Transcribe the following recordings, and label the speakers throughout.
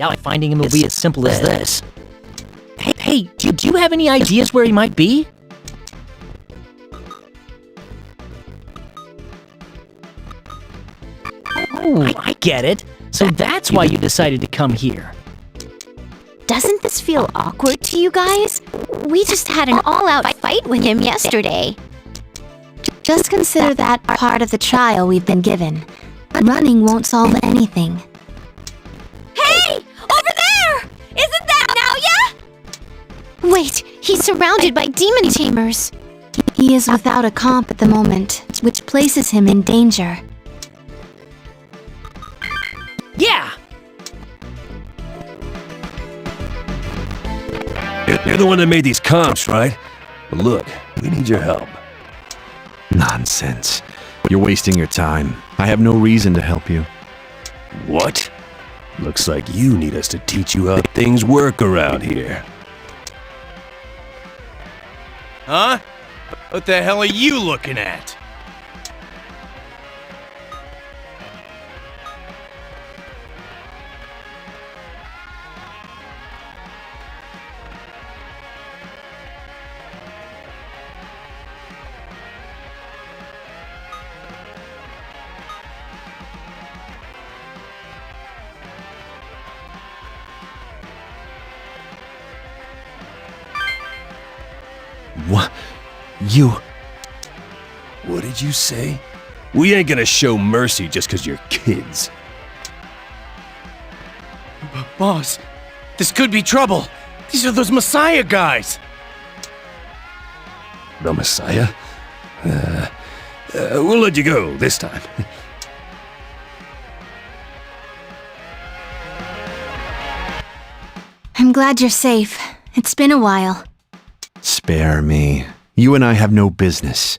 Speaker 1: doubt finding him will be as simple as this. Hey, do you have any ideas where he might be? Oh, I get it. So that's why you decided to come here.
Speaker 2: Doesn't this feel awkward to you guys? We just had an all-out fight with him yesterday.
Speaker 3: Just consider that part of the trial we've been given. Running won't solve anything.
Speaker 2: Hey! Over there! Isn't that Naoya? Wait, he's surrounded by demon tamers.
Speaker 3: He is without a comp at the moment, which places him in danger.
Speaker 1: Yeah!
Speaker 4: You're the one that made these comps, right? Well, look, we need your help.
Speaker 5: Nonsense. You're wasting your time. I have no reason to help you.
Speaker 4: What? Looks like you need us to teach you how things work around here.
Speaker 6: Huh? What the hell are you looking at?
Speaker 5: What? You...
Speaker 4: What did you say? We ain't gonna show mercy just 'cause you're kids.
Speaker 6: Boss, this could be trouble. These are those Messiah guys.
Speaker 4: The Messiah? We'll let you go this time.
Speaker 3: I'm glad you're safe. It's been a while.
Speaker 5: Spare me. You and I have no business.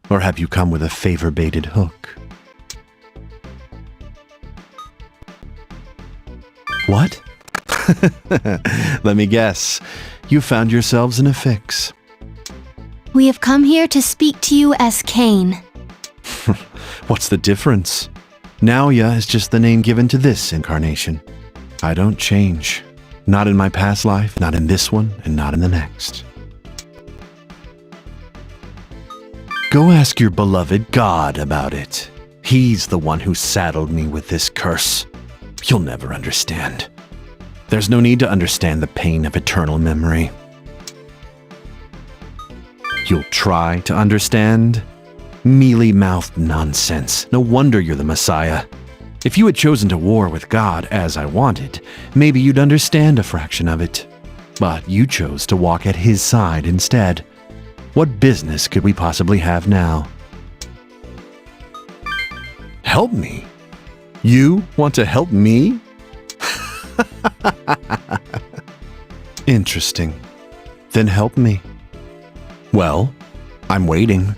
Speaker 5: Or have you come with a favor-baited hook? What? Let me guess. You found yourselves in a fix.
Speaker 3: We have come here to speak to you as Cain.
Speaker 5: What's the difference? Naoya is just the name given to this incarnation. I don't change. Not in my past life, not in this one, and not in the next. Go ask your beloved God about it. He's the one who saddled me with this curse. You'll never understand. There's no need to understand the pain of eternal memory. You'll try to understand? Mealy-mouthed nonsense. No wonder you're the Messiah. If you had chosen to war with God as I wanted, maybe you'd understand a fraction of it. But you chose to walk at his side instead. What business could we possibly have now? Help me? You want to help me? Interesting. Then help me. Well, I'm waiting.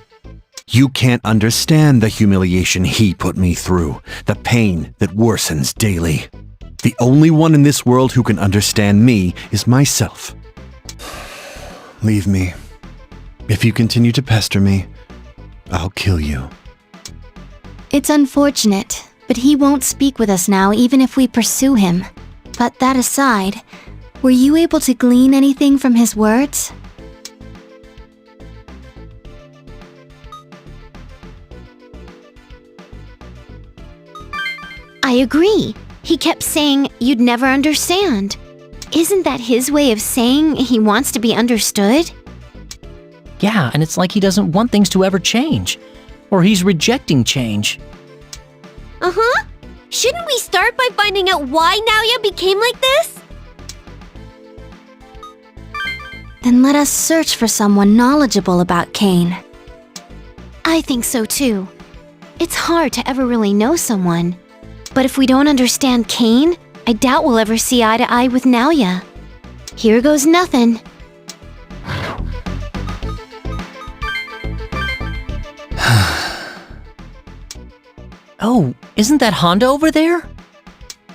Speaker 5: You can't understand the humiliation he put me through, the pain that worsens daily. The only one in this world who can understand me is myself. Leave me. If you continue to pester me, I'll kill you.
Speaker 3: It's unfortunate, but he won't speak with us now even if we pursue him. But that aside, were you able to glean anything from his words?
Speaker 2: I agree. He kept saying you'd never understand. Isn't that his way of saying he wants to be understood?
Speaker 1: Yeah, and it's like he doesn't want things to ever change. Or he's rejecting change.
Speaker 2: Uh-huh. Shouldn't we start by finding out why Naoya became like this?
Speaker 3: Then let us search for someone knowledgeable about Cain.
Speaker 2: I think so too. It's hard to ever really know someone. But if we don't understand Cain, I doubt we'll ever see eye to eye with Naoya. Here goes nothing.
Speaker 1: Oh, isn't that Honda over there?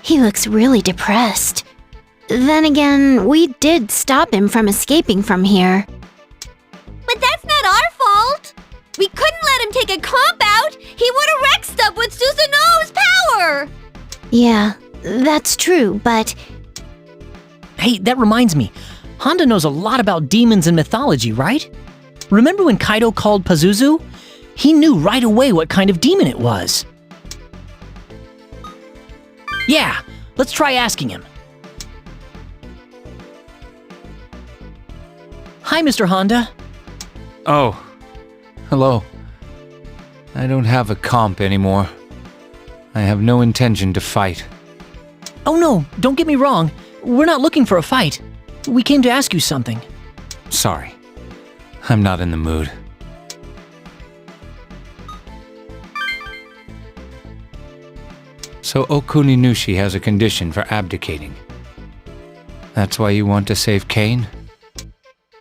Speaker 2: He looks really depressed. Then again, we did stop him from escaping from here. But that's not our fault! We couldn't let him take a comp out! He would have wrecked stuff with Susanoo's power! Yeah, that's true, but
Speaker 1: Hey, that reminds me. Honda knows a lot about demons and mythology, right? Remember when Kaido called Pazuzu? He knew right away what kind of demon it was. Yeah, let's try asking him. Hi, Mr. Honda.
Speaker 7: Oh, hello. I don't have a comp anymore. I have no intention to fight.
Speaker 1: Oh no, don't get me wrong. We're not looking for a fight. We came to ask you something.
Speaker 7: Sorry. I'm not in the mood. So Okuninushi has a condition for abdicating. That's why you want to save Cain?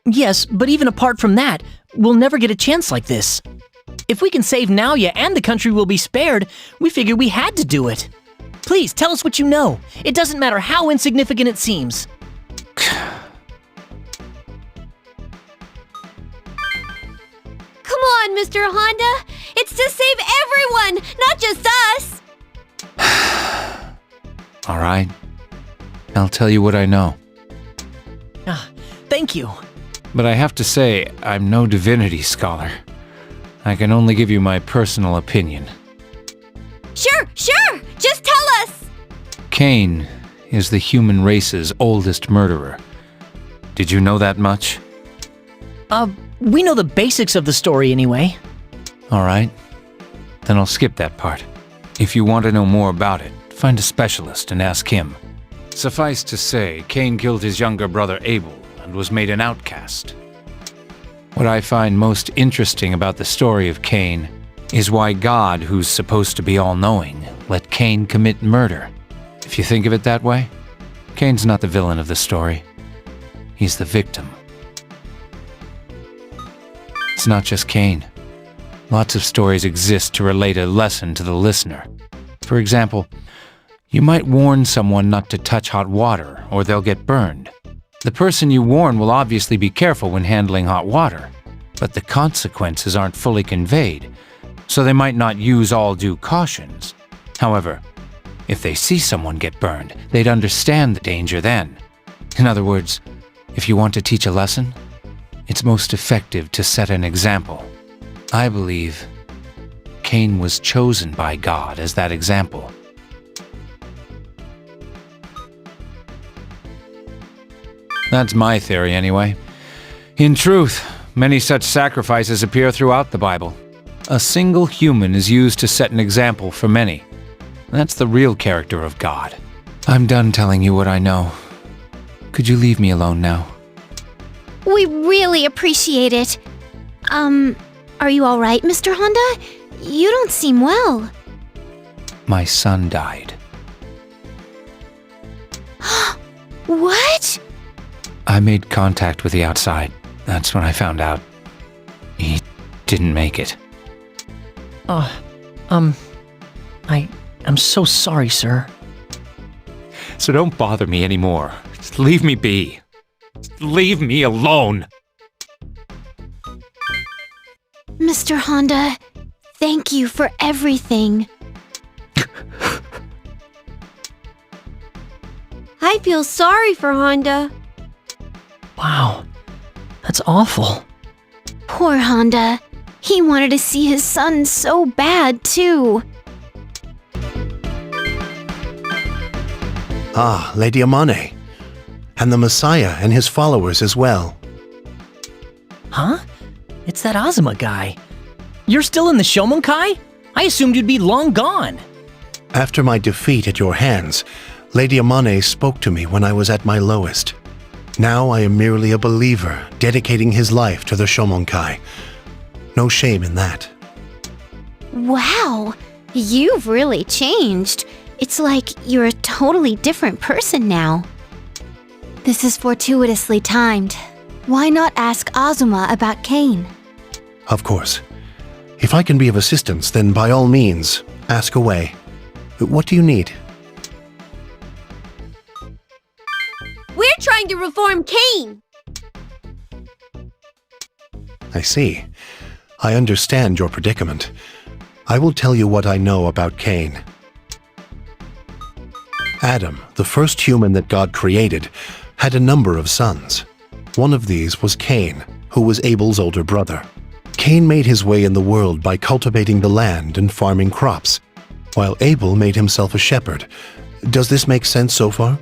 Speaker 1: Yes, but even apart from that, we'll never get a chance like this. If we can save Naoya and the country will be spared, we figured we had to do it. Please, tell us what you know. It doesn't matter how insignificant it seems.
Speaker 2: Come on, Mr. Honda! It's to save everyone, not just us!
Speaker 7: All right. I'll tell you what I know.
Speaker 1: Ah, thank you.
Speaker 7: But I have to say, I'm no divinity scholar. I can only give you my personal opinion.
Speaker 2: Sure! Just tell us!
Speaker 7: Cain is the human race's oldest murderer. Did you know that much?
Speaker 1: We know the basics of the story anyway.
Speaker 7: All right. Then I'll skip that part. If you want to know more about it, find a specialist and ask him. Suffice to say, Cain killed his younger brother Abel and was made an outcast. What I find most interesting about the story of Cain is why God, who's supposed to be all-knowing, let Cain commit murder. If you think of it that way, Cain's not the villain of the story. He's the victim. It's not just Cain. Lots of stories exist to relate a lesson to the listener. For example, you might warn someone not to touch hot water, or they'll get burned. The person you warn will obviously be careful when handling hot water, but the consequences aren't fully conveyed, so they might not use all due cautions. However, if they see someone get burned, they'd understand the danger then. In other words, if you want to teach a lesson, it's most effective to set an example. I believe Cain was chosen by God as that example. That's my theory, anyway. In truth, many such sacrifices appear throughout the Bible. A single human is used to set an example for many. That's the real character of God. I'm done telling you what I know. Could you leave me alone now?
Speaker 2: We really appreciate it. Are you alright, Mr. Honda? You don't seem well.
Speaker 7: My son died.
Speaker 2: What?
Speaker 7: I made contact with the outside. That's when I found out. He didn't make it.
Speaker 1: I'm so sorry, sir.
Speaker 7: So don't bother me anymore. Just leave me be. Just leave me alone.
Speaker 2: Mr. Honda, thank you for everything. I feel sorry for Honda.
Speaker 1: Wow, that's awful.
Speaker 2: Poor Honda. He wanted to see his son so bad, too.
Speaker 8: Ah, Lady Amane. And the Messiah and his followers as well.
Speaker 1: Huh? It's that Azuma guy. You're still in the Shomonkai? I assumed you'd be long gone.
Speaker 8: After my defeat at your hands, Lady Amane spoke to me when I was at my lowest. Now I am merely a believer, dedicating his life to the Shomonkai. No shame in that.
Speaker 2: Wow, you've really changed. It's like you're a totally different person now.
Speaker 3: This is fortuitously timed. Why not ask Azuma about Cain?
Speaker 8: Of course. If I can be of assistance, then by all means, ask away. What do you need?
Speaker 2: We're trying to reform Cain.
Speaker 8: I see. I understand your predicament. I will tell you what I know about Cain. Adam, the first human that God created, had a number of sons. One of these was Cain, who was Abel's older brother. Cain made his way in the world by cultivating the land and farming crops, while Abel made himself a shepherd. Does this make sense so far?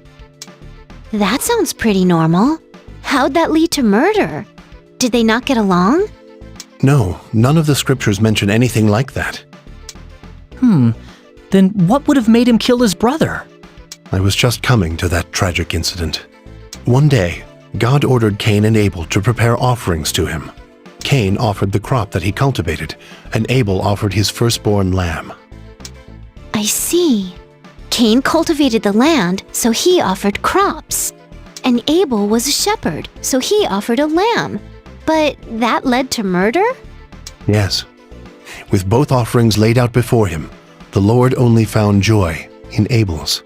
Speaker 2: That sounds pretty normal. How'd that lead to murder? Did they not get along?
Speaker 8: No, none of the scriptures mention anything like that.
Speaker 1: Then what would have made him kill his brother?
Speaker 8: I was just coming to that tragic incident. One day, God ordered Cain and Abel to prepare offerings to him. Cain offered the crop that he cultivated, and Abel offered his firstborn lamb.
Speaker 2: I see. Cain cultivated the land, so he offered crops. And Abel was a shepherd, so he offered a lamb. But that led to murder?
Speaker 8: Yes. With both offerings laid out before him, the Lord only found joy in Abel's.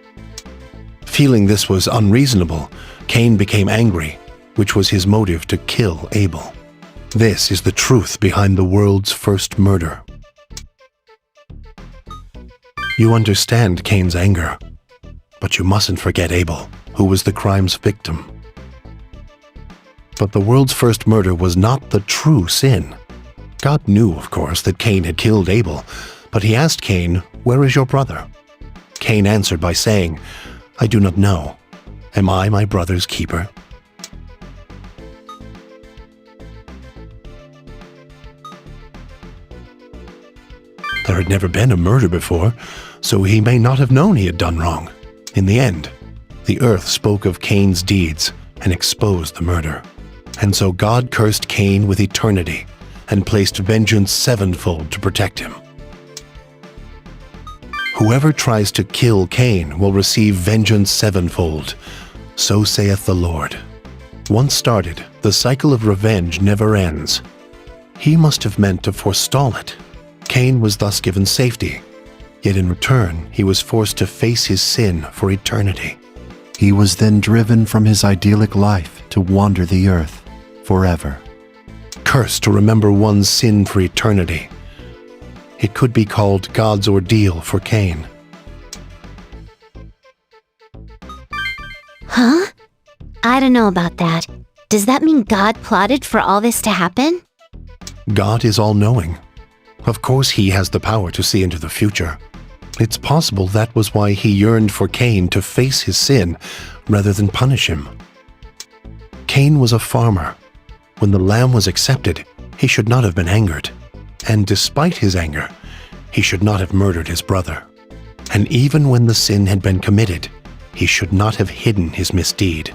Speaker 8: Feeling this was unreasonable, Cain became angry, which was his motive to kill Abel. This is the truth behind the world's first murder. You understand Cain's anger, but you mustn't forget Abel, who was the crime's victim. But the world's first murder was not the true sin. God knew, of course, that Cain had killed Abel, but he asked Cain, "Where is your brother?" Cain answered by saying, "I do not know. Am I my brother's keeper?" There had never been a murder before, so he may not have known he had done wrong. In the end, the earth spoke of Cain's deeds and exposed the murder. And so God cursed Cain with eternity and placed vengeance sevenfold to protect him. Whoever tries to kill Cain will receive vengeance sevenfold. So saith the Lord. Once started, the cycle of revenge never ends. He must have meant to forestall it. Cain was thus given safety, yet in return he was forced to face his sin for eternity.
Speaker 5: He was then driven from his idyllic life to wander the earth forever.
Speaker 8: Cursed to remember one's sin for eternity. It could be called God's ordeal for Cain.
Speaker 2: Huh? I don't know about that. Does that mean God plotted for all this to happen?
Speaker 8: God is all-knowing. Of course he has the power to see into the future. It's possible that was why he yearned for Cain to face his sin rather than punish him. Cain was a farmer. When the lamb was accepted, he should not have been angered. And despite his anger, he should not have murdered his brother. And even when the sin had been committed, he should not have hidden his misdeed.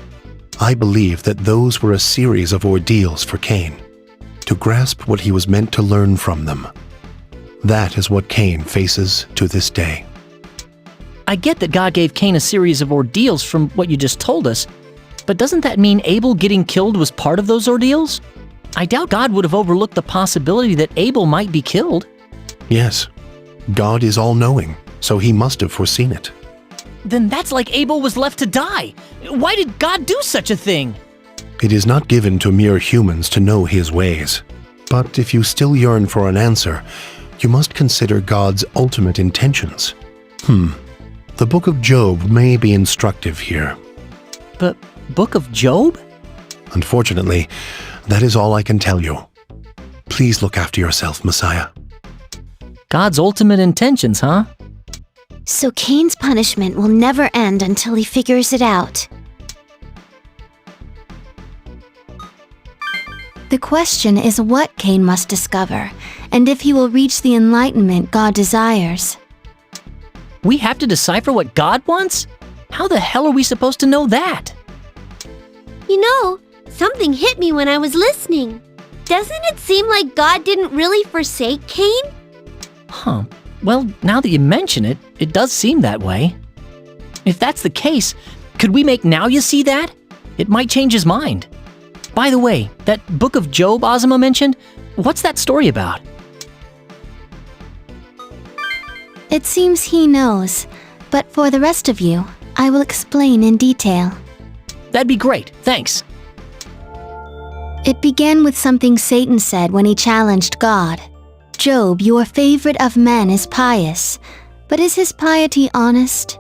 Speaker 8: I believe that those were a series of ordeals for Cain, to grasp what he was meant to learn from them. That is what Cain faces to this day.
Speaker 1: I get that God gave Cain a series of ordeals from what you just told us, but doesn't that mean Abel getting killed was part of those ordeals? I doubt God would have overlooked the possibility that Abel might be killed.
Speaker 8: Yes, God is all-knowing, so he must have foreseen it.
Speaker 1: Then that's like Abel was left to die. Why did God do such a thing?
Speaker 8: It is not given to mere humans to know his ways. But if you still yearn for an answer, you must consider God's ultimate intentions. The Book of Job may be instructive here.
Speaker 1: But Book of Job?
Speaker 8: Unfortunately, that is all I can tell you. Please look after yourself, Messiah.
Speaker 1: God's ultimate intentions, huh?
Speaker 2: So Cain's punishment will never end until he figures it out.
Speaker 3: The question is what Cain must discover, and if he will reach the enlightenment God desires.
Speaker 1: We have to decipher what God wants? How the hell are we supposed to know that?
Speaker 9: You know, something hit me when I was listening. Doesn't it seem like God didn't really forsake Cain?
Speaker 1: Huh. Well, now that you mention it, it does seem that way. If that's the case, could we make Naoya see that? It might change his mind. By the way, that Book of Job Ozma mentioned, what's that story about?
Speaker 3: It seems he knows, but for the rest of you, I will explain in detail.
Speaker 1: That'd be great, thanks.
Speaker 3: It began with something Satan said when he challenged God. Job, your favorite of men, is pious, but is his piety honest?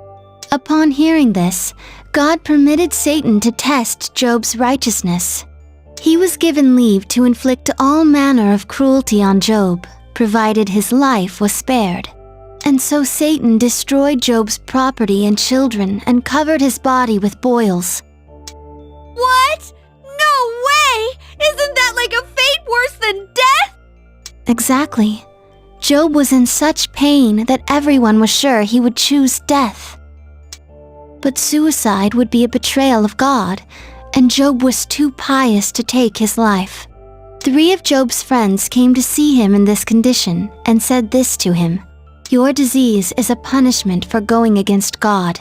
Speaker 3: Upon hearing this, God permitted Satan to test Job's righteousness. He was given leave to inflict all manner of cruelty on Job, provided his life was spared. And so Satan destroyed Job's property and children and covered his body with boils.
Speaker 9: What? No way! Isn't that like a fate worse than death?
Speaker 3: Exactly. Job was in such pain that everyone was sure he would choose death. But suicide would be a betrayal of God, and Job was too pious to take his life. 3 of Job's friends came to see him in this condition and said this to him: "Your disease is a punishment for going against God.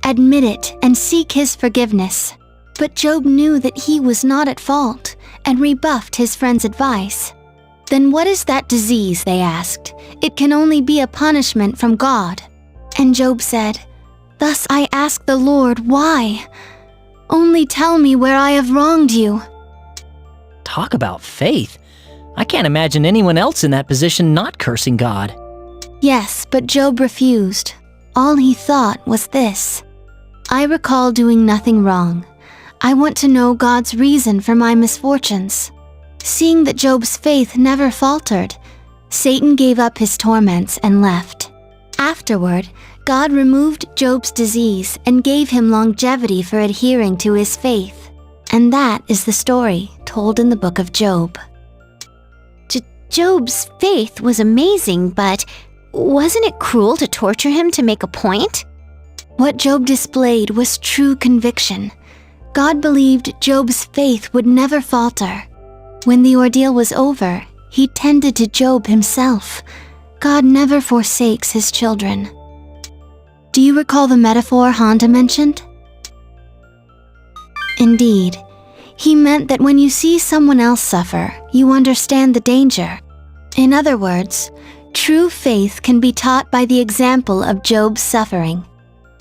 Speaker 3: Admit it and seek his forgiveness." But Job knew that he was not at fault and rebuffed his friend's advice. "Then what is that disease?" they asked. "It can only be a punishment from God." And Job said, "Thus I ask the Lord, why? Only tell me where I have wronged you."
Speaker 1: Talk about faith. I can't imagine anyone else in that position not cursing God.
Speaker 3: Yes, but Job refused. All he thought was this: "I recall doing nothing wrong. I want to know God's reason for my misfortunes." Seeing that Job's faith never faltered, Satan gave up his torments and left. Afterward, God removed Job's disease and gave him longevity for adhering to his faith. And that is the story told in the book of Job.
Speaker 2: Job's faith was amazing, but wasn't it cruel to torture him to make a point?
Speaker 3: What Job displayed was true conviction. God believed Job's faith would never falter. When the ordeal was over, he tended to Job himself. God never forsakes his children. Do you recall the metaphor Honda mentioned? Indeed, he meant that when you see someone else suffer, you understand the danger. In other words, true faith can be taught by the example of Job's suffering.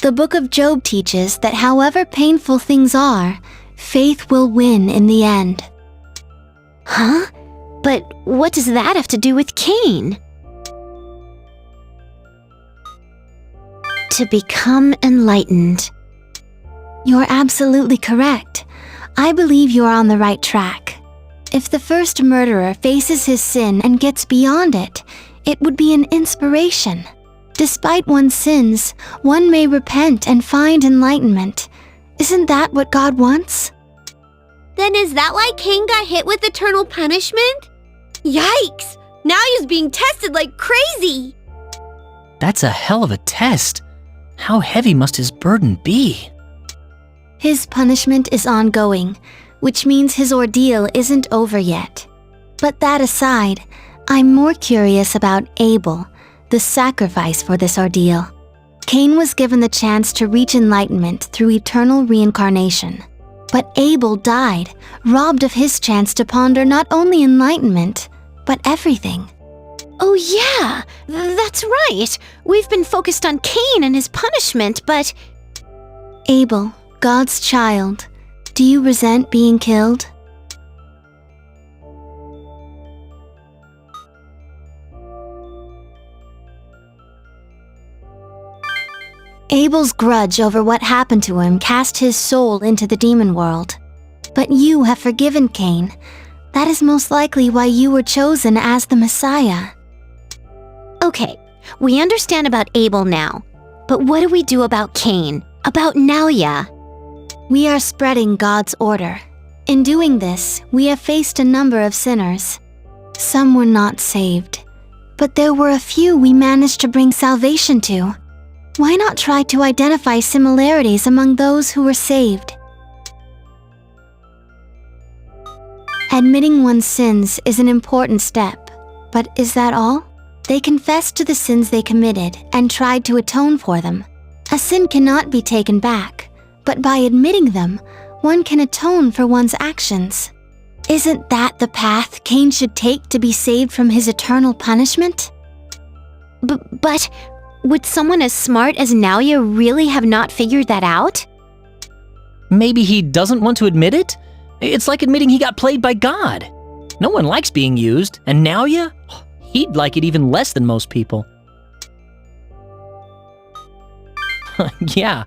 Speaker 3: The book of Job teaches that however painful things are, faith will win in the end.
Speaker 2: Huh? But what does that have to do with Cain? To become enlightened.
Speaker 3: You're absolutely correct. I believe you're on the right track. If the first murderer faces his sin and gets beyond it, it would be an inspiration. Despite one's sins, one may repent and find enlightenment. Isn't that what God wants?
Speaker 9: Then is that why Cain got hit with eternal punishment? Yikes! Now he's being tested like crazy!
Speaker 1: That's a hell of a test. How heavy must his burden be?
Speaker 3: His punishment is ongoing, which means his ordeal isn't over yet. But that aside, I'm more curious about Abel, the sacrifice for this ordeal. Cain was given the chance to reach enlightenment through eternal reincarnation. But Abel died, robbed of his chance to ponder not only enlightenment, but everything.
Speaker 2: Oh yeah, that's right. We've been focused on Cain and his punishment, but...
Speaker 3: Abel, God's child, do you resent being killed? Abel's grudge over what happened to him cast his soul into the demon world. But you have forgiven Cain. That is most likely why you were chosen as the Messiah.
Speaker 2: Okay, we understand about Abel now. But what do we do about Cain? About Nalia?
Speaker 3: We are spreading God's order. In doing this, we have faced a number of sinners. Some were not saved, but there were a few we managed to bring salvation to. Why not try to identify similarities among those who were saved? Admitting one's sins is an important step, but is that all? They confessed to the sins they committed and tried to atone for them. A sin cannot be taken back, but by admitting them, one can atone for one's actions. Isn't that the path Cain should take to be saved from his eternal punishment?
Speaker 2: But would someone as smart as Nalia really have not figured that out?
Speaker 1: Maybe he doesn't want to admit it? It's like admitting he got played by God. No one likes being used, and Nalia? He'd like it even less than most people. Yeah,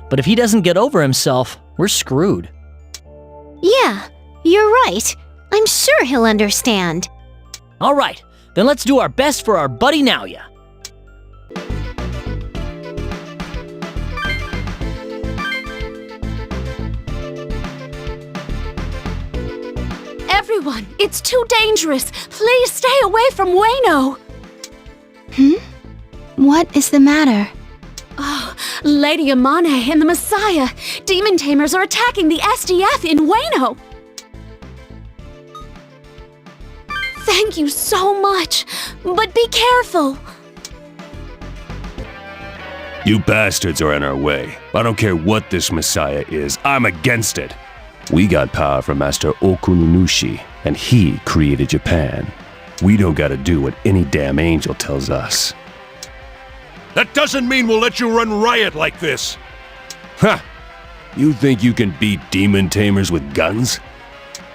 Speaker 1: But if he doesn't get over himself, we're screwed.
Speaker 2: Yeah, you're right. I'm sure he'll understand.
Speaker 1: All right, then let's do our best for our buddy Naoya.
Speaker 10: Everyone, it's too dangerous. Please stay away from Ueno.
Speaker 3: What is the matter?
Speaker 10: Oh, Lady Amane and the Messiah. Demon Tamers are attacking the SDF in Ueno. Thank you so much, but be careful.
Speaker 4: You bastards are in our way. I don't care what this Messiah is, I'm against it. We got power from Master Okuninushi, and he created Japan. We don't gotta do what any damn angel tells us.
Speaker 11: That doesn't mean we'll let you run riot like this.
Speaker 4: Ha! You think you can beat demon tamers with guns?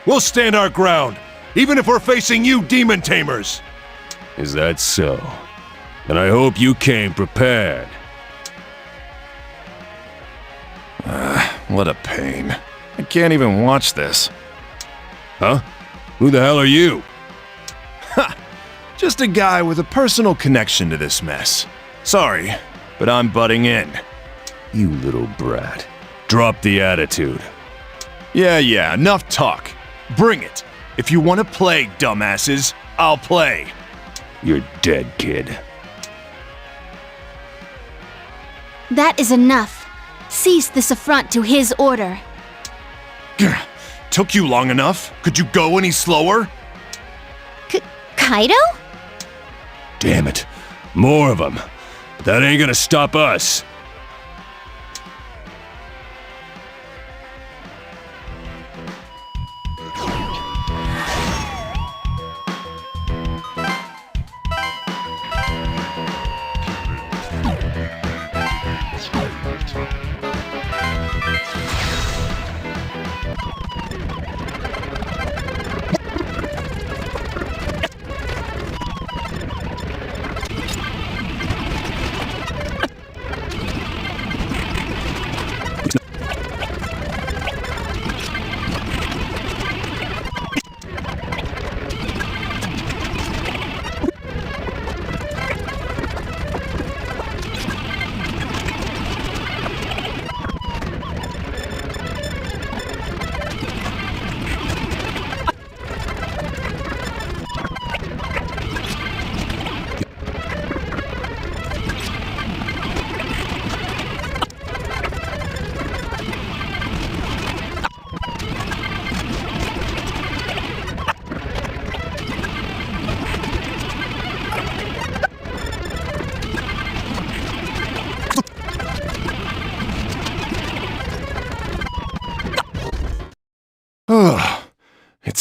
Speaker 11: We'll stand our ground, even if we're facing you demon tamers.
Speaker 4: Is that so? Then I hope you came prepared.
Speaker 12: What a pain. I can't even watch this.
Speaker 4: Huh? Who the hell are you?
Speaker 12: Ha! Just a guy with a personal connection to this mess. Sorry, but I'm butting in.
Speaker 4: You little brat. Drop the attitude.
Speaker 12: Yeah, enough talk. Bring it. If you want to play, dumbasses, I'll play.
Speaker 4: You're dead, kid.
Speaker 3: That is enough. Cease this affront to his order.
Speaker 12: Took you long enough? Could you go any slower?
Speaker 2: Kaido?
Speaker 4: Damn it. More of them. That ain't gonna stop us.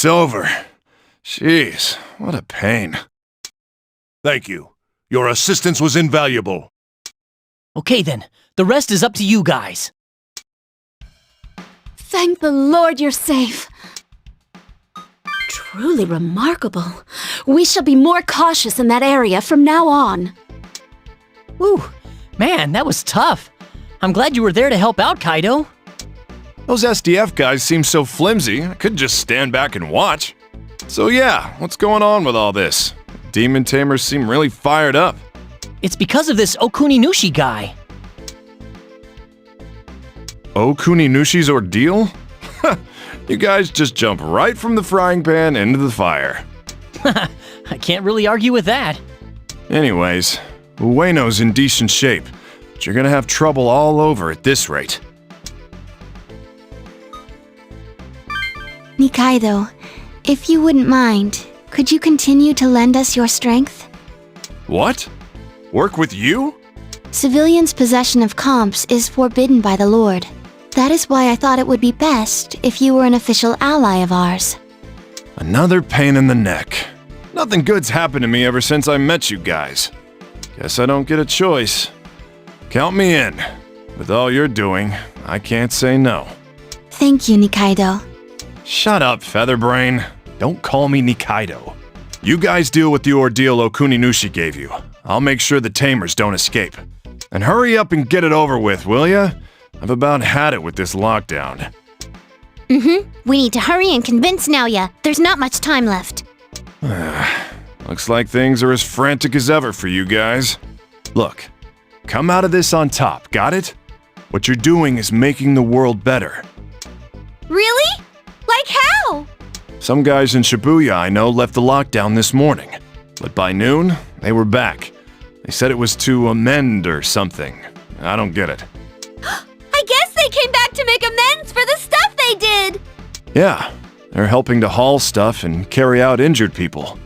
Speaker 12: It's over. Jeez, what a pain.
Speaker 11: Thank you. Your assistance was invaluable.
Speaker 1: Okay then, the rest is up to you guys.
Speaker 10: Thank the Lord you're safe. Truly remarkable. We shall be more cautious in that area from now on.
Speaker 1: Whew, man, that was tough. I'm glad you were there to help out, Kaido.
Speaker 12: Those SDF guys seem so flimsy, I could just stand back and watch. So yeah, what's going on with all this? Demon Tamers seem really fired up.
Speaker 1: It's because of this Okuninushi guy.
Speaker 12: Okuninushi's ordeal? You guys just jump right from the frying pan into the fire.
Speaker 1: I can't really argue with that.
Speaker 12: Anyways, Ueno's in decent shape, but you're gonna have trouble all over at this rate.
Speaker 3: Nikaido, if you wouldn't mind, could you continue to lend us your strength?
Speaker 12: What? Work with you?
Speaker 3: Civilians' possession of comps is forbidden by the Lord. That is why I thought it would be best if you were an official ally of ours.
Speaker 12: Another pain in the neck. Nothing good's happened to me ever since I met you guys. Guess I don't get a choice. Count me in. With all you're doing, I can't say no.
Speaker 3: Thank you, Nikaido.
Speaker 12: Shut up, Featherbrain. Don't call me Nikaido. You guys deal with the ordeal Okuninushi gave you. I'll make sure the Tamers don't escape. And hurry up and get it over with, will ya? I've about had it with this lockdown.
Speaker 2: We need to hurry and convince Naoya. There's not much time left.
Speaker 12: Looks like things are as frantic as ever for you guys. Look, come out of this on top, got it? What you're doing is making the world better.
Speaker 9: Really? Like how?
Speaker 12: Some guys in Shibuya I know left the lockdown this morning, but by noon, they were back. They said it was to amend or something. I don't get it.
Speaker 9: I guess they came back to make amends for the stuff they did!
Speaker 12: Yeah, they're helping to haul stuff and carry out injured people.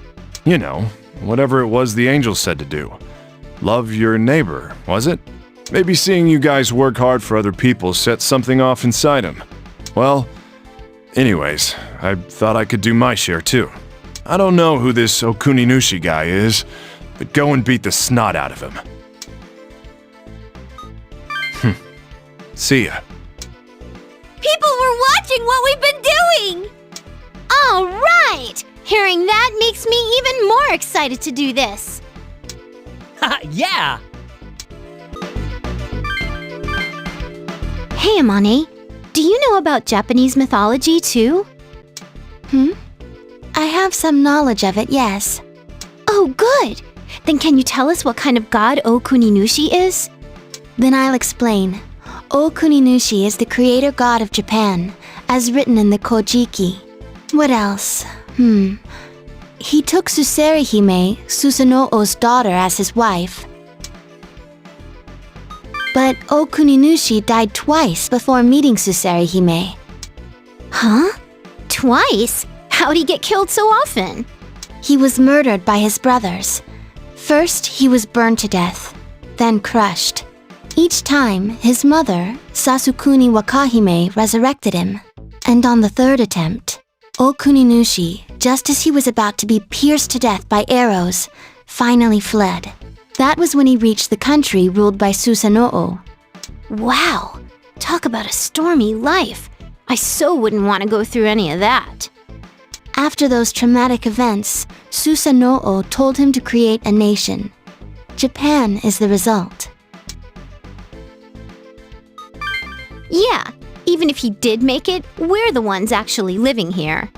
Speaker 12: You know, whatever it was the angel said to do. Love your neighbor, was it? Maybe seeing you guys work hard for other people set something off inside him. Well, anyways, I thought I could do my share too. I don't know who this Okuninushi guy is, but go and beat the snot out of him. See ya.
Speaker 9: People were watching what we've been doing!
Speaker 2: All right! Hearing that makes me even more excited to do this.
Speaker 1: Yeah!
Speaker 2: Hey, Amane, do you know about Japanese mythology too?
Speaker 3: I have some knowledge of it, yes.
Speaker 2: Oh, good! Then can you tell us what kind of god Okuninushi is?
Speaker 3: Then I'll explain. Okuninushi is the creator god of Japan, as written in the Kojiki. What else? He took Suserihime, Susanoo's daughter, as his wife. But Okuninushi died twice before meeting Suserihime.
Speaker 2: Huh? Twice? How'd he get killed so often?
Speaker 3: He was murdered by his brothers. First, he was burned to death, then crushed. Each time, his mother, Sasukuni Wakahime, resurrected him. And on the third attempt, Okuninushi, just as he was about to be pierced to death by arrows, finally fled. That was when he reached the country ruled by Susanoo.
Speaker 2: Wow! Talk about a stormy life. I so wouldn't want to go through any of that.
Speaker 3: After those traumatic events, Susanoo told him to create a nation. Japan is the result.
Speaker 2: Yeah, even if he did make it, we're the ones actually living here.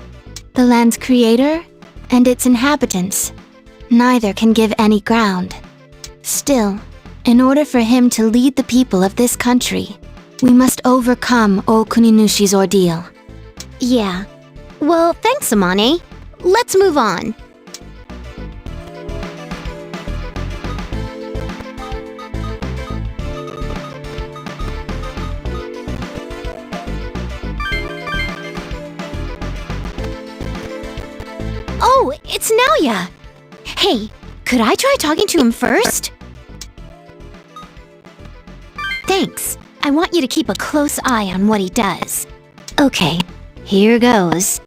Speaker 3: The land's creator and its inhabitants. Neither can give any ground. Still, in order for him to lead the people of this country, we must overcome Okuninushi's ordeal.
Speaker 2: Yeah. Well, thanks, Amane. Let's move on. Oh, it's Naoya! Hey, could I try talking to him first? Thanks. I want you to keep a close eye on what he does. Okay, here goes.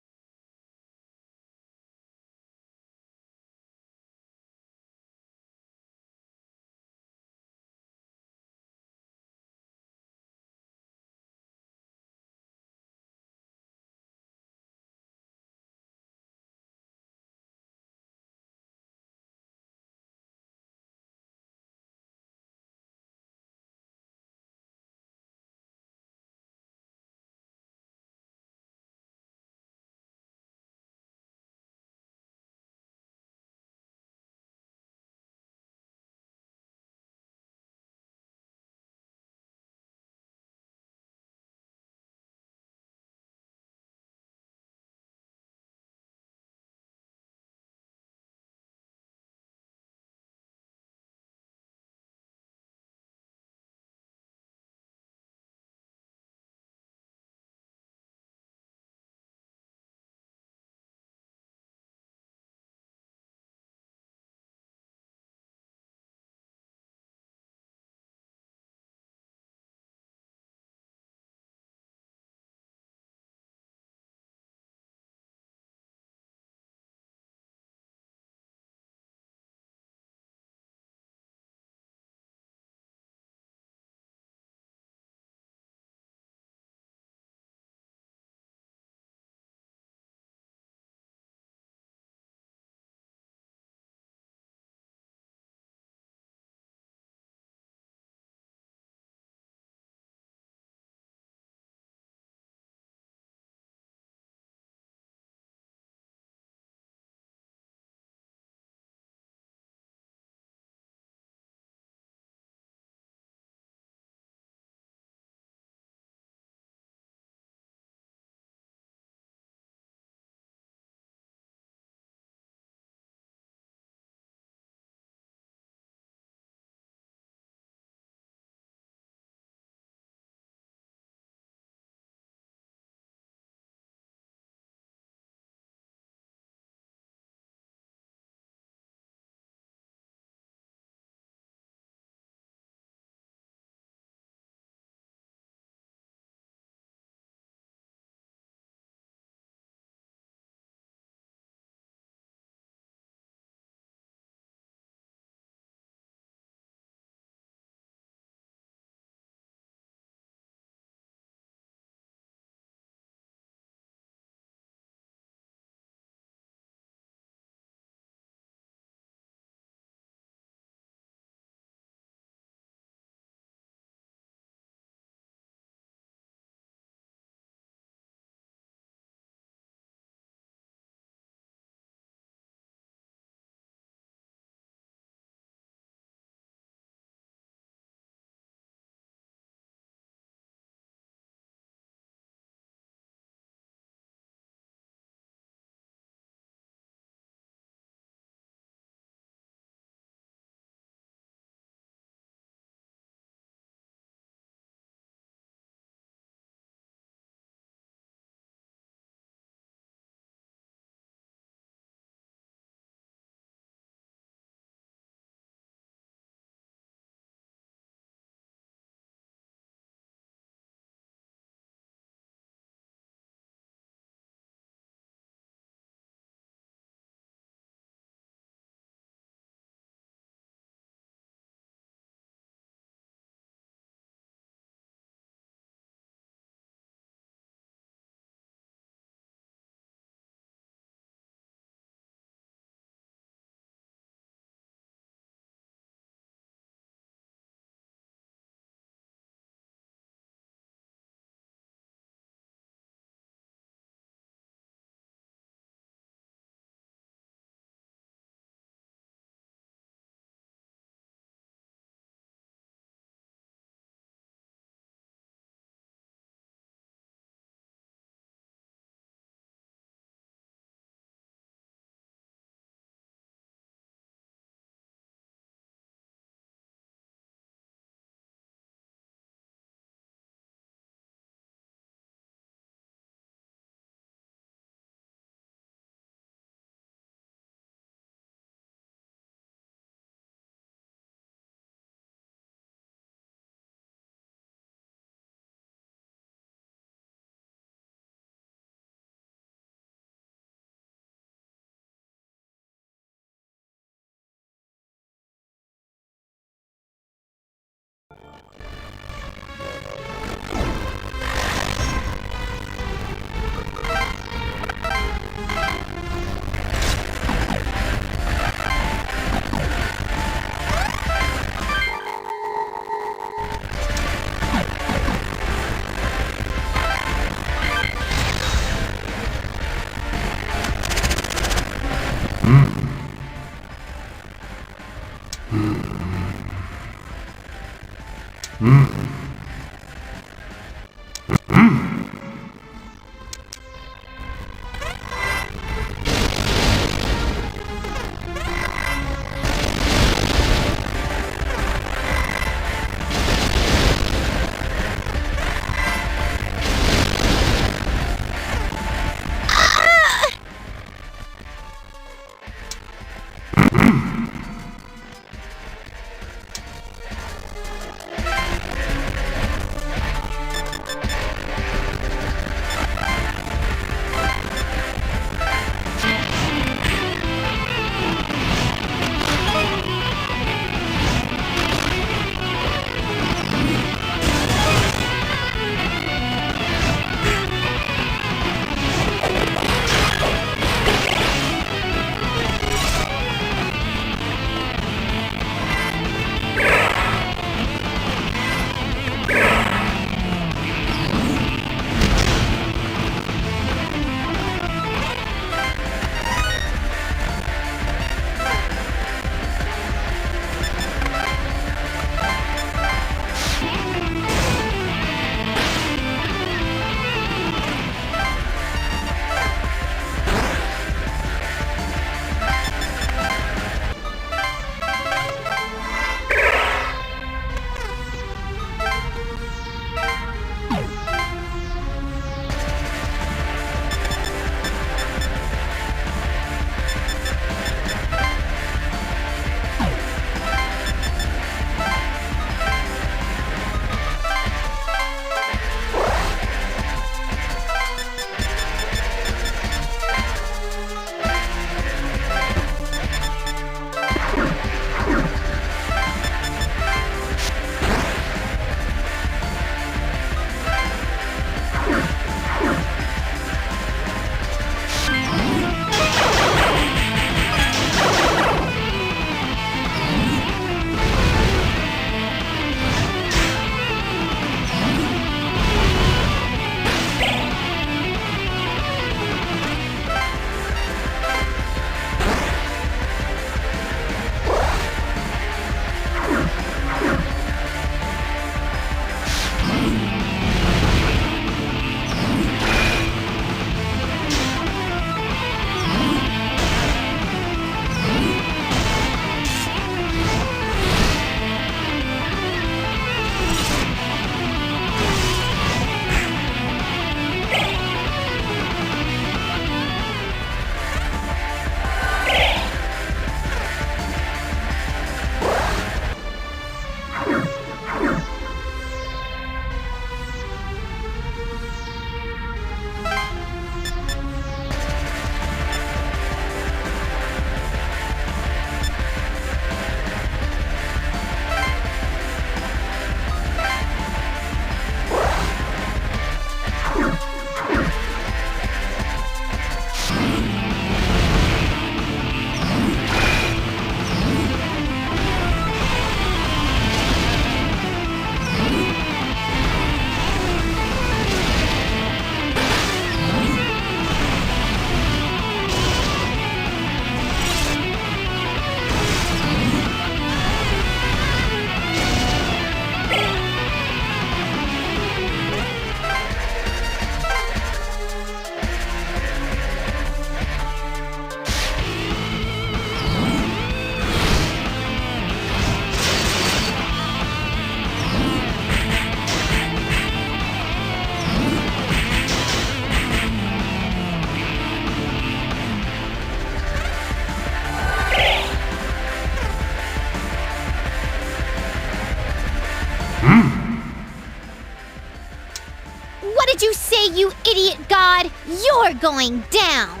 Speaker 2: You're going down!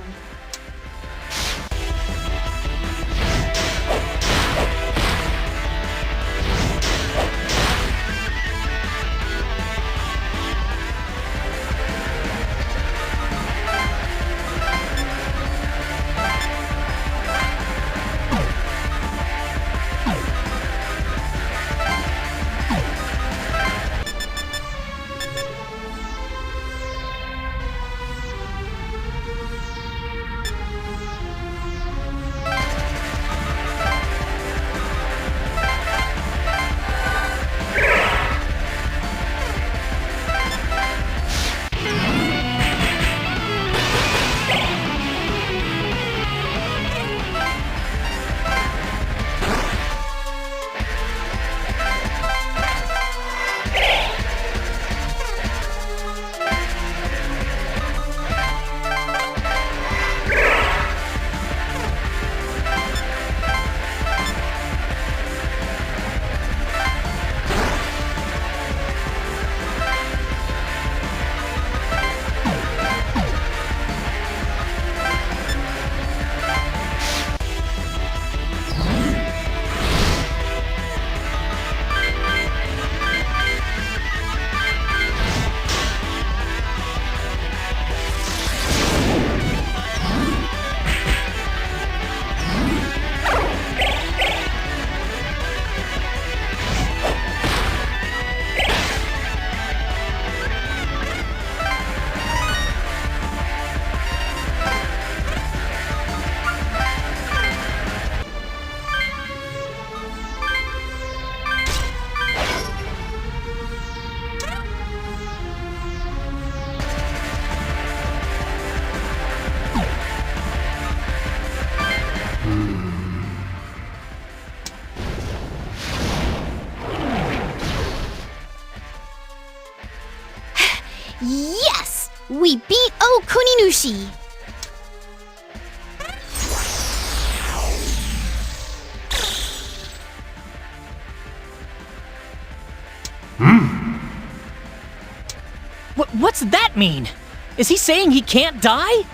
Speaker 2: Yes! We beat Okuninushi!
Speaker 1: What's that mean? Is he saying he can't die?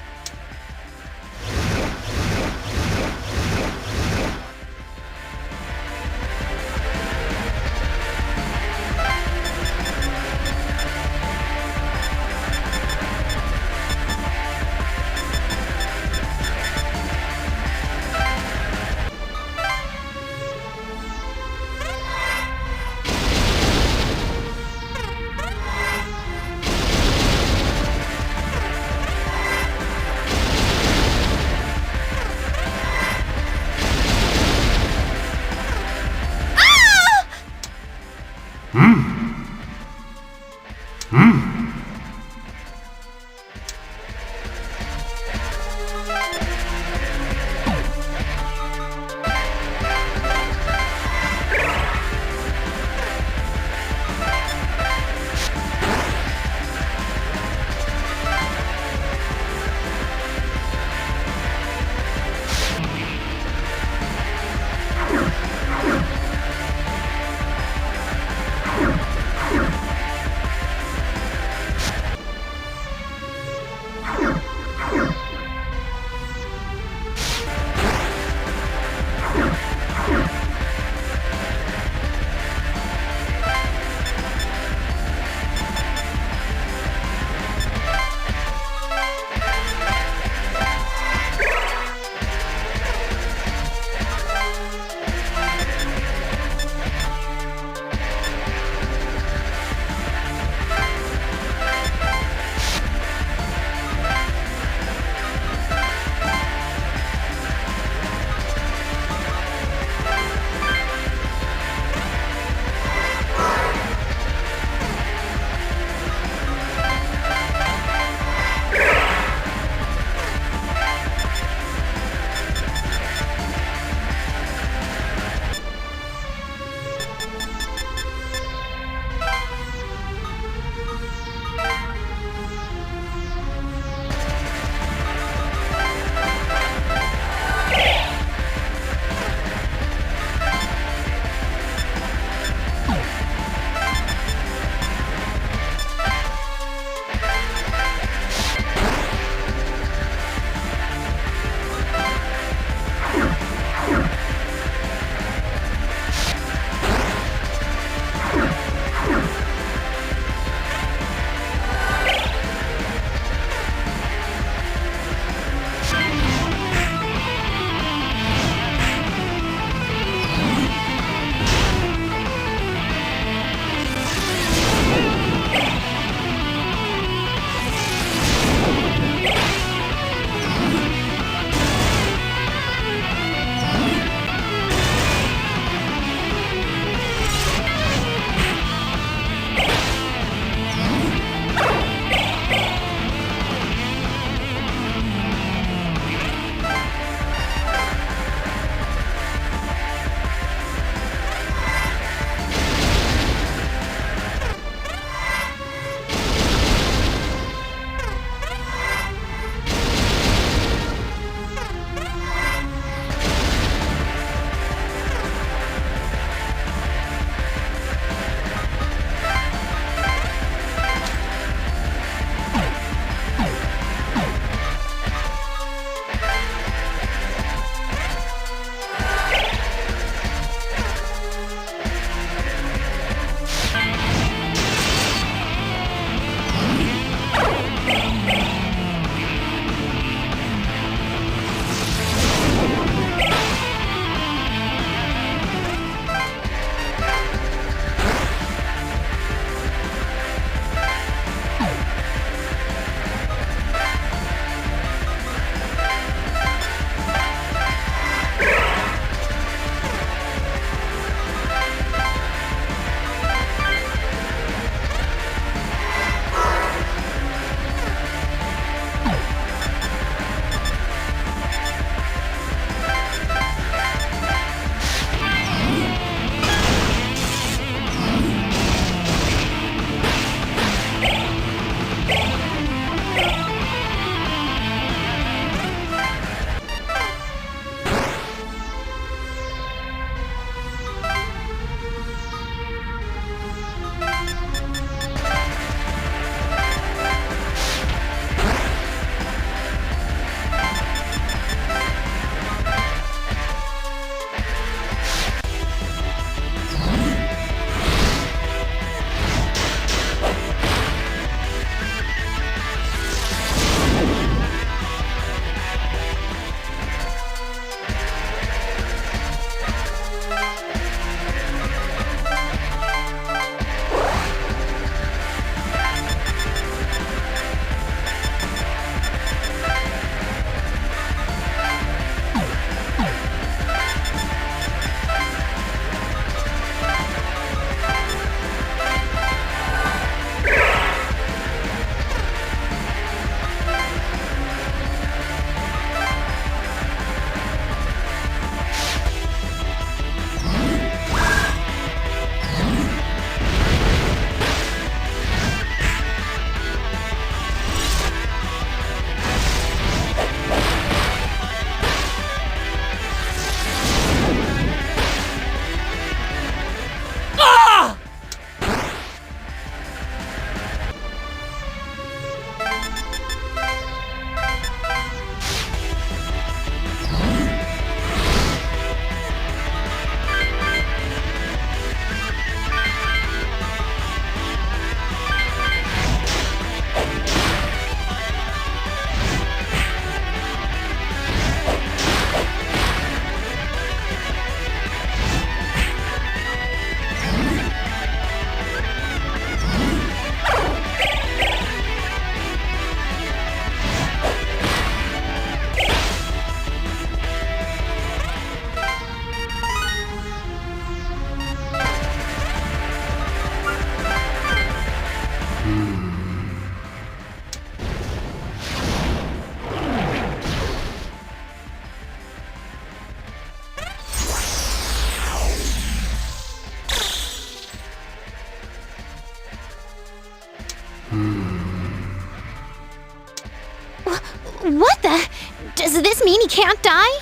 Speaker 2: What the? Does this mean he can't die?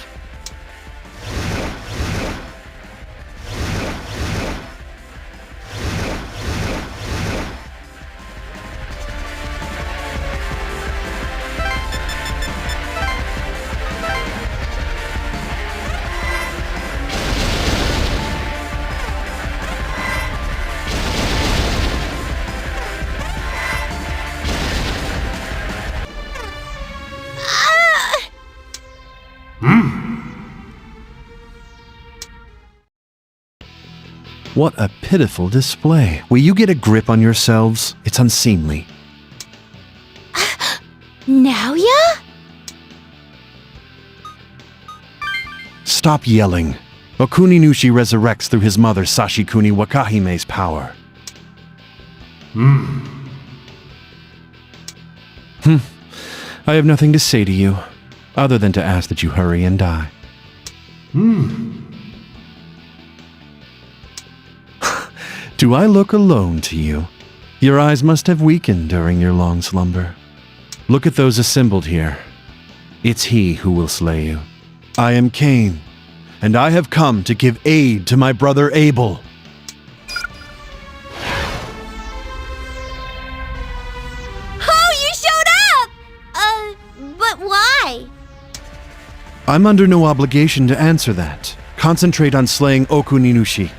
Speaker 5: What a pitiful display. Will you get a grip on yourselves? It's unseemly.
Speaker 2: Naoya?
Speaker 5: Stop yelling. Okuninushi resurrects through his mother Sashikuni Wakahime's power. I have nothing to say to you, other than to ask that you hurry and die. Do I look alone to you? Your eyes must have weakened during your long slumber. Look at those assembled here. It's he who will slay you. I am Cain, and I have come to give aid to my brother Abel.
Speaker 9: Oh, you showed up! But why?
Speaker 5: I'm under no obligation to answer that. Concentrate on slaying Okuninushi.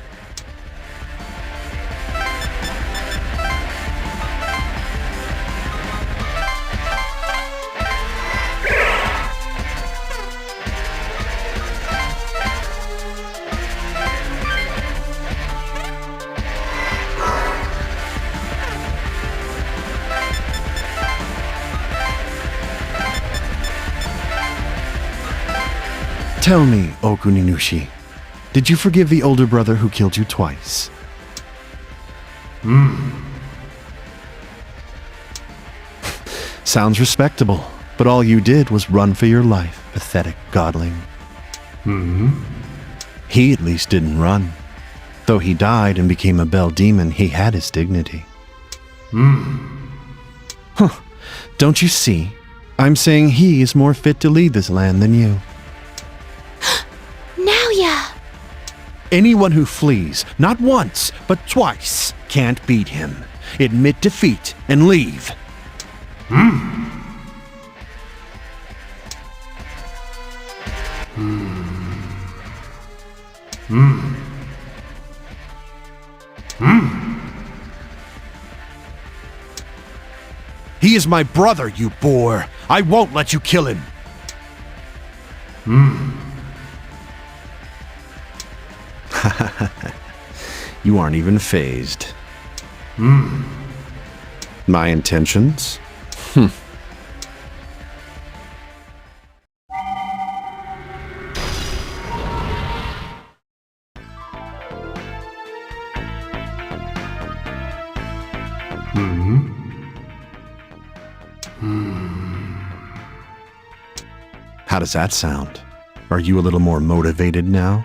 Speaker 5: Tell me, Okuninushi, did you forgive the older brother who killed you twice? Sounds respectable, but all you did was run for your life, pathetic godling. He at least didn't run. Though he died and became a Bell Demon, he had his dignity. Don't you see? I'm saying he is more fit to lead this land than you.
Speaker 2: Naoya!
Speaker 5: Anyone who flees, not once, but twice, can't beat him. Admit defeat and leave. He is my brother, you boor. I won't let you kill him. You aren't even fazed. My intentions? How does that sound? Are you a little more motivated now?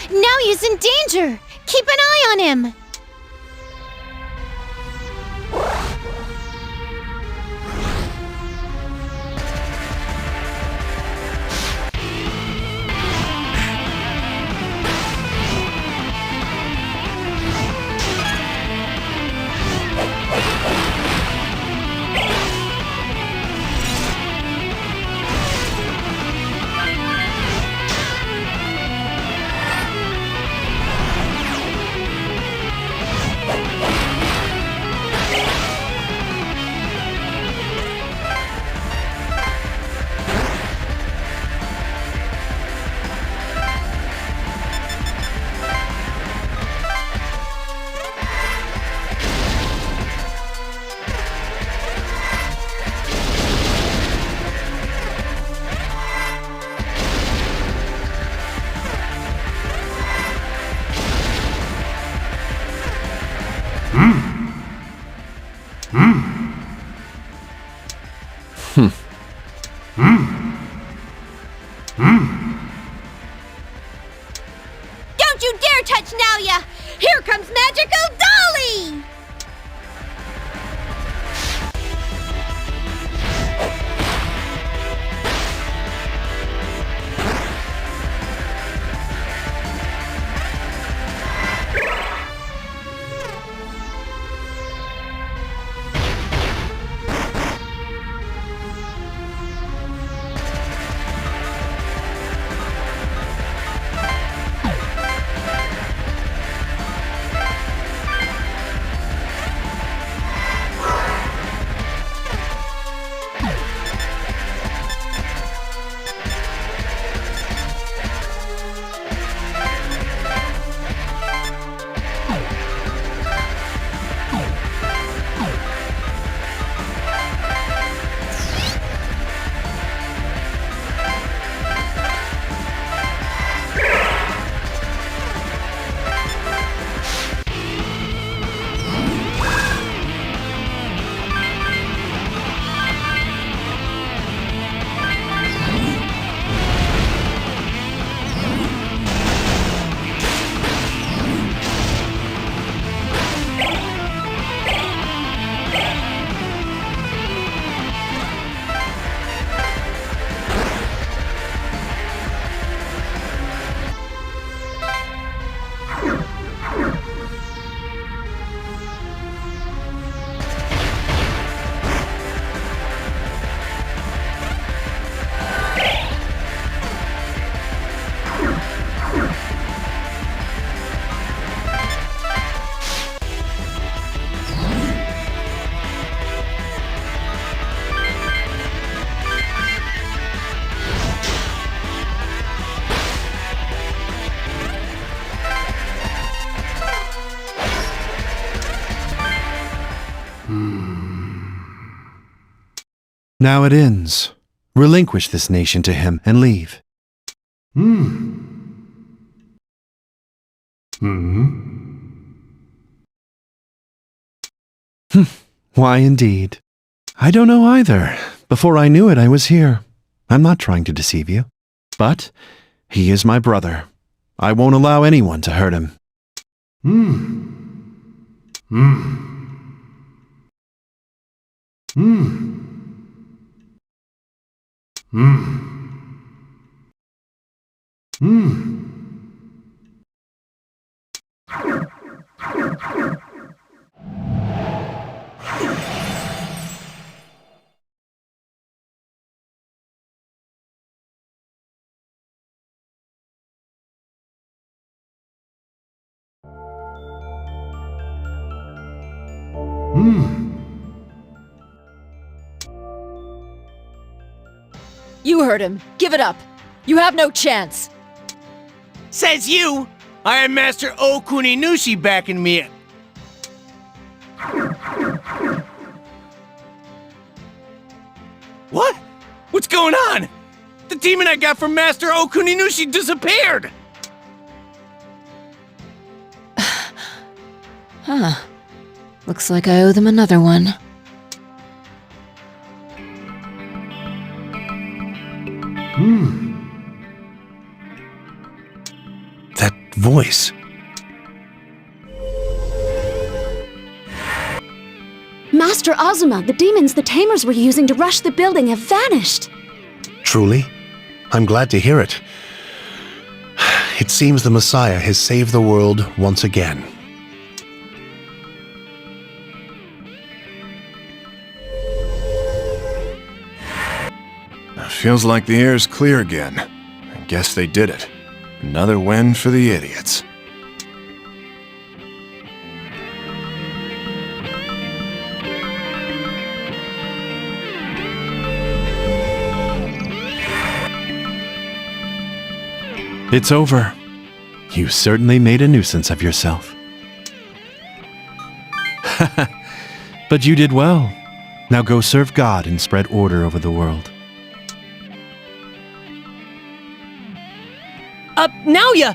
Speaker 2: Now he's in danger! Keep an eye on him!
Speaker 9: Don't you dare touch Naoya! Here comes Magical Dolly!
Speaker 5: Now it ends. Relinquish this nation to him and leave. Why, indeed. I don't know either. Before I knew it, I was here. I'm not trying to deceive you. But he is my brother. I won't allow anyone to hurt him.
Speaker 13: You heard him. Give it up. You have no chance.
Speaker 6: Says you! I had Master Okuninushi backing me. What? What's going on? The demon I got from Master Okuninushi disappeared!
Speaker 13: Huh. Looks like I owe them another one.
Speaker 5: That
Speaker 8: voice?
Speaker 10: Master Azuma, the demons the Tamers were using to rush the building have vanished.
Speaker 8: Truly? I'm glad to hear it. It seems the Messiah has saved the world once again.
Speaker 12: Feels like the air's clear again. I guess they did it. Another win for the idiots.
Speaker 5: It's over. You certainly made a nuisance of yourself. But you did well. Now go serve God and spread order over the world.
Speaker 1: Now ya!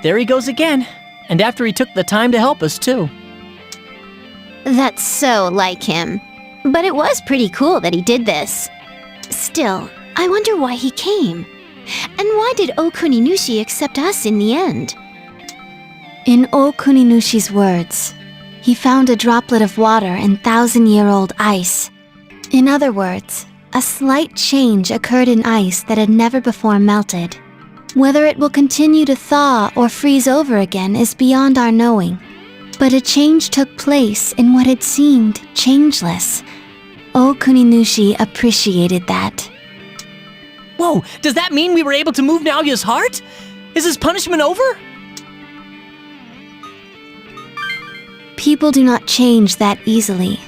Speaker 1: There he goes again. And after he took the time to help us, too.
Speaker 2: That's so like him. But it was pretty cool that he did this. Still, I wonder why he came. And why did Okuninushi accept us in the end?
Speaker 3: In Okuninushi's words, he found a droplet of water in thousand-year-old ice. In other words, a slight change occurred in ice that had never before melted. Whether it will continue to thaw or freeze over again is beyond our knowing. But a change took place in what had seemed changeless. Okuninushi appreciated that.
Speaker 1: Whoa, does that mean we were able to move Naoya's heart? Is his punishment over?
Speaker 3: People do not change that easily.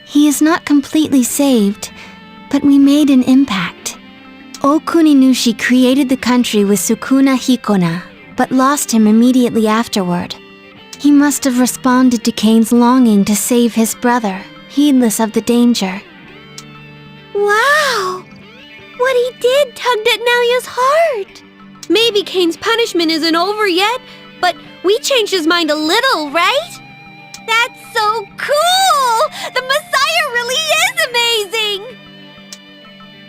Speaker 3: He is not completely saved, but we made an impact. Okuninushi created the country with Sukuna Hikona, but lost him immediately afterward. He must have responded to Cain's longing to save his brother, heedless of the danger.
Speaker 9: Wow! What he did tugged at Naoya's heart. Maybe Cain's punishment isn't over yet, but we changed his mind a little, right? That's so cool! The Messiah really is amazing!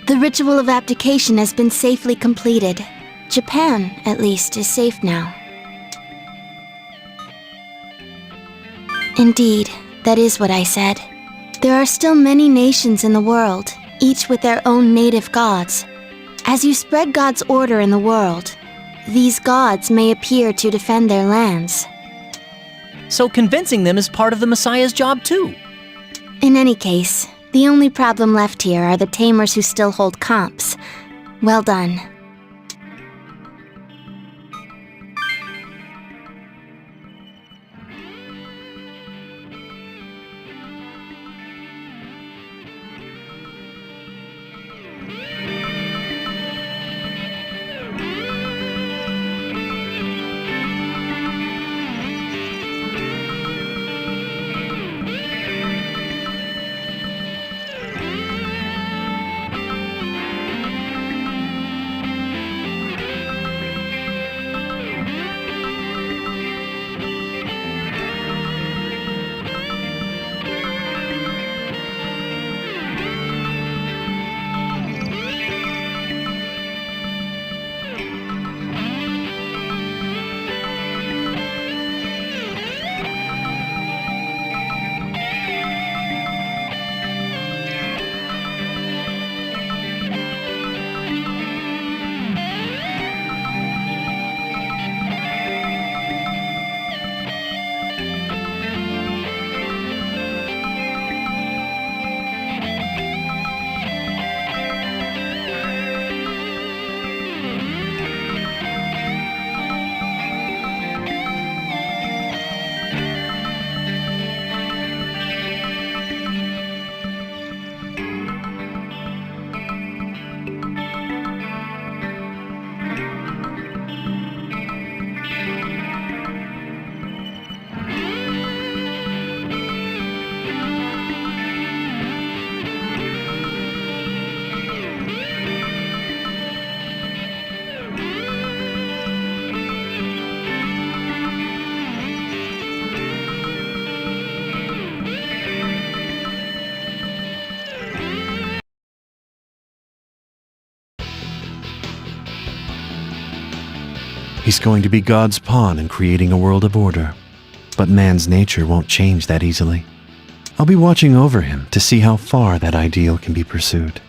Speaker 3: The ritual of abdication has been safely completed. Japan, at least, is safe now. Indeed, that is what I said. There are still many nations in the world, each with their own native gods. As you spread God's order in the world, these gods may appear to defend their lands.
Speaker 1: So convincing them is part of the Messiah's job, too.
Speaker 3: In any case, the only problem left here are the Tamers who still hold comps. Well done.
Speaker 5: He's going to be God's pawn in creating a world of order. But man's nature won't change that easily. I'll be watching over him to see how far that ideal can be pursued.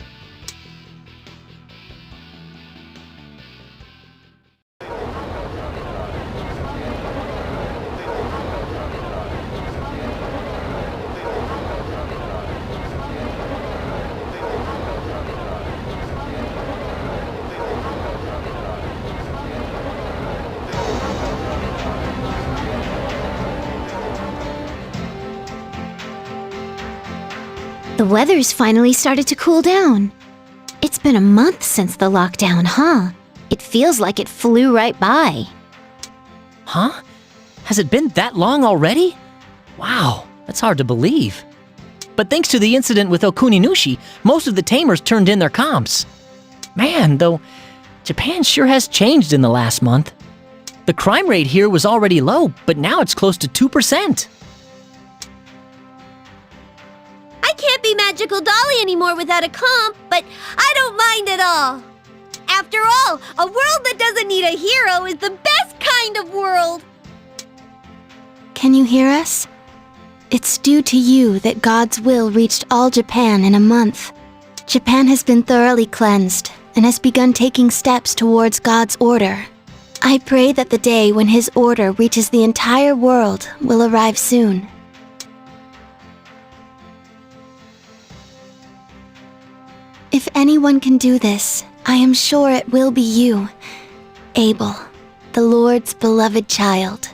Speaker 2: The weather's finally started to cool down. It's been a month since the lockdown, huh? It feels like it flew right by.
Speaker 1: Huh? Has it been that long already? Wow, that's hard to believe. But thanks to the incident with Okuninushi, most of the tamers turned in their comps. Man, though, Japan sure has changed in the last month. The crime rate here was already low, but now it's close to 2%.
Speaker 9: I can't be Magical Dolly anymore without a comp, but I don't mind at all. After all, a world that doesn't need a hero is the best kind of world.
Speaker 3: Can you hear us? It's due to you that God's will reached all Japan in a month. Japan has been thoroughly cleansed and has begun taking steps towards God's order. I pray that the day when His order reaches the entire world will arrive soon. If anyone can do this, I am sure it will be you, Abel, the Lord's beloved child.